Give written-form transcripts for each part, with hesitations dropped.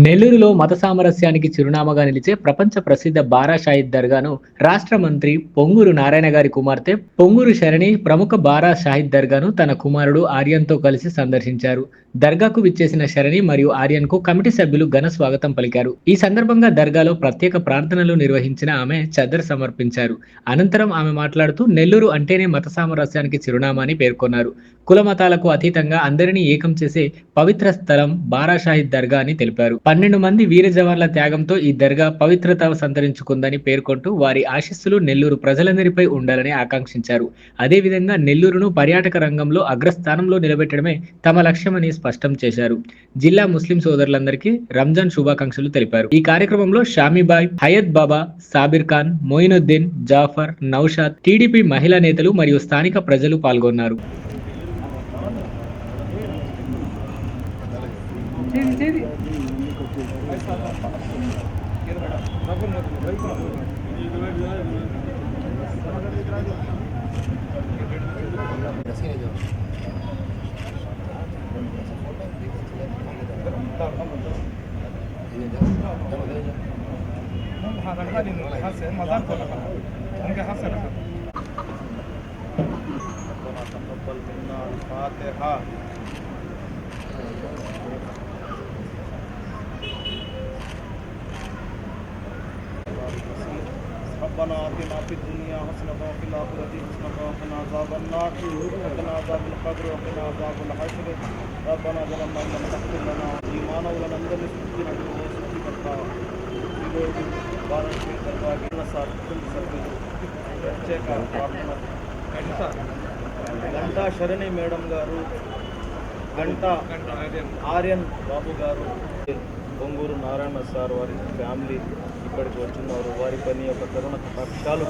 నెల్లూరులో మత సామరస్యానికి చిరునామాగా నిలిచే ప్రపంచ ప్రసిద్ధ బారా షాహిద్ దర్గాను రాష్ట్ర మంత్రి పొంగూరు నారాయణ గారి కుమార్తె పొంగూరు శరణి ప్రముఖ బారా షాహిద్ దర్గాను తన కుమారుడు ఆర్యన్తో కలిసి సందర్శించారు. దర్గాకు విచ్చేసిన శరణి మరియు ఆర్యన్కు కమిటీ సభ్యులు ఘన స్వాగతం పలికారు. ఈ సందర్భంగా దర్గాలో ప్రత్యేక ప్రార్థనలు నిర్వహించిన ఆమె చదర్ సమర్పించారు. అనంతరం ఆమె మాట్లాడుతూ నెల్లూరు అంటేనే మత సామరస్యానికి చిరునామా అని పేర్కొన్నారు. కుల మతాలకు అతీతంగా అందరినీ ఏకం చేసే పవిత్ర స్థలం బారా షాహిద్ దర్గా అని తెలిపారు. 12 మంది వీర జవాన్ల త్యాగంతో ఈ దర్గా పవిత్రత సంతరించుకుందని పేర్కొంటూ వారి ఆశీస్సులు నెల్లూరు ప్రజలందరిపై ఉండాలని ఆకాంక్షించారు. అదేవిధంగా నెల్లూరును పర్యాటక రంగంలో అగ్రస్థానంలో నిలబెట్టడమే తమ లక్ష్యమని స్పష్టం చేశారు. జిల్లా ముస్లిం సోదరులందరికీ రంజాన్ శుభాకాంక్షలు తెలిపారు. ఈ కార్యక్రమంలో షామీబాయ్, హయత్ బాబా, సాబిర్ ఖాన్, మొయినుద్దీన్, జాఫర్, నౌషాద్, టీడీపీ మహిళా నేతలు మరియు స్థానిక ప్రజలు పాల్గొన్నారు. ربنا آتنا في الدنيا حسنة وفي الآخرة حسنة وقنا عذاب النار وقنا عذاب القبر وقنا عذاب الحشر ربنا ظلمنا إن لم تغفر لنا إيمانا ولننزل سبحنا ఈరోజు భారతదేశ దర్బార్ సభ్యులు ప్రత్యేక ప్రార్థన గంటా శరణి మేడం గారు, గంటా ఆర్యన్ బాబు గారు, పొంగూరు నారాయణ సార్ వారి ఫ్యామిలీ ఇక్కడికి వచ్చినారు. వారి పని యొక్క తరుణ కటాక్షాలు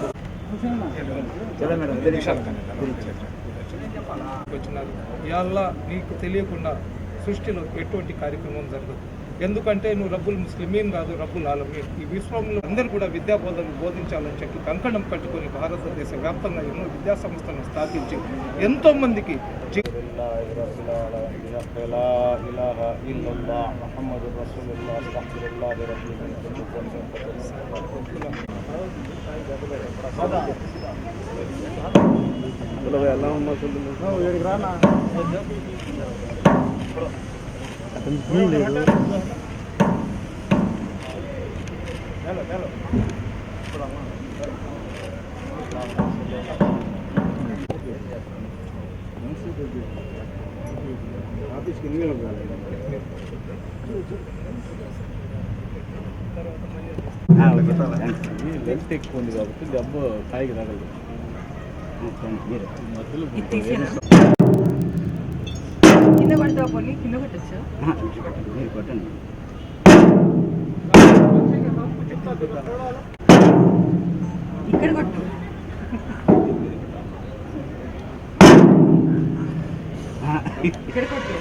వచ్చినారు. ఇవాళ నీకు తెలియకుండా సృష్టిలో ఎటువంటి కార్యక్రమం జరగదు. ఎందుకంటే నువ్వు రబ్బుల్ ముస్లిమీన్ కాదు, రబ్బుల్ ఆలమీన్. ఈ విశ్వంలో అందరూ కూడా విద్యా బోధించాలని చెప్పి కంకణం కట్టుకొని భారతదేశ వ్యాప్తంగా ఎన్నో విద్యా సంస్థలను స్థాపించి ఎంతో మందికి లెంత్ ఎక్కువ ఉంది కాబట్టి డబ్బు పైకి రాగలదు. కింద పడతా పోనీ, కింద కొట్టచ్చు. మీరు కొట్టండి. ఇక్కడ కొట్టు. ఇక్కడ కొట్టు.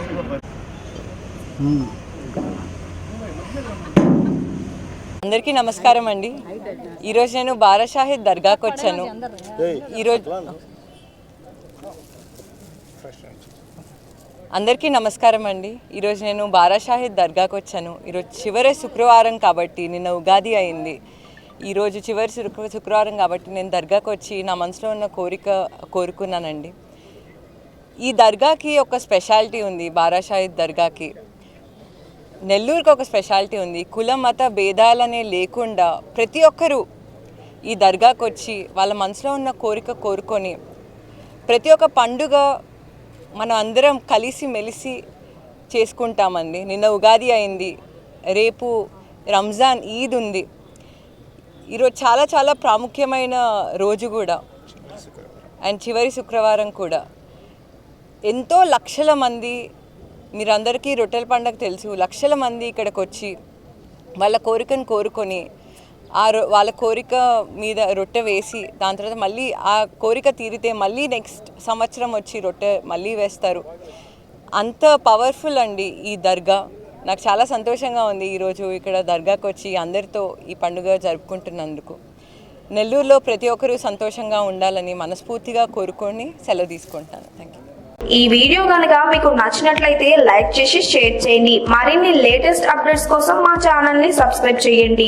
అందరికీ నమస్కారం అండి. ఈరోజు నేను బారా షాహిద్ దర్గాకు వచ్చాను. అందరికీ నమస్కారం అండి. ఈరోజు నేను బారా షాహిద్ దర్గాకు వచ్చాను. ఈరోజు చివరి శుక్రవారం కాబట్టి, నిన్న ఉగాది అయింది. ఈరోజు చివరి శుక్రవారం కాబట్టి నేను దర్గాకు వచ్చి నా మనసులో ఉన్న కోరిక కోరుకున్నానండి. ఈ దర్గాకి ఒక స్పెషాలిటీ ఉంది. బారా షాహిద్ దర్గాకి, నెల్లూరుకి ఒక స్పెషాలిటీ ఉంది. కుల మత భేదాలనే లేకుండా ప్రతి ఒక్కరూ ఈ దర్గాకు వచ్చి వాళ్ళ మనసులో ఉన్న కోరిక కోరుకొని ప్రతి ఒక్క పండుగ మనం అందరం కలిసి మెలిసి చేసుకుంటామండి. నిన్న ఉగాది అయింది, రేపు రంజాన్ ఈద్ ఉంది. ఈరోజు చాలా చాలా ప్రాముఖ్యమైన రోజు కూడా, అండ్ చివరి శుక్రవారం కూడా. ఎంతో లక్షల మంది, మీరందరికీ రొట్టెల పండుగ తెలుసు, లక్షల మంది ఇక్కడికి వచ్చి వాళ్ళ కోరికను కోరుకొని వాళ్ళ కోరిక మీద రొట్టె వేసి దాని తర్వాత మళ్ళీ ఆ కోరిక తీరితే మళ్ళీ నెక్స్ట్ సంవత్సరం వచ్చి రొట్టె మళ్ళీ వేస్తారు. అంత పవర్ఫుల్ అండి ఈ దర్గా. నాకు చాలా సంతోషంగా ఉంది ఈరోజు ఇక్కడ దర్గాకు వచ్చి అందరితో ఈ పండుగ జరుపుకుంటున్నందుకు. నెల్లూరులో ప్రతి ఒక్కరూ సంతోషంగా ఉండాలని మనస్ఫూర్తిగా కోరుకొని సెలవు తీసుకుంటాను. Thank you. ఈ వీడియో కనుక మీకు నచ్చినట్లయితే లైక్ చేసి షేర్ చేయండి. మరిన్ని లేటెస్ట్ అప్డేట్స్ కోసం మా ఛానల్ ని సబ్స్క్రైబ్ చేయండి.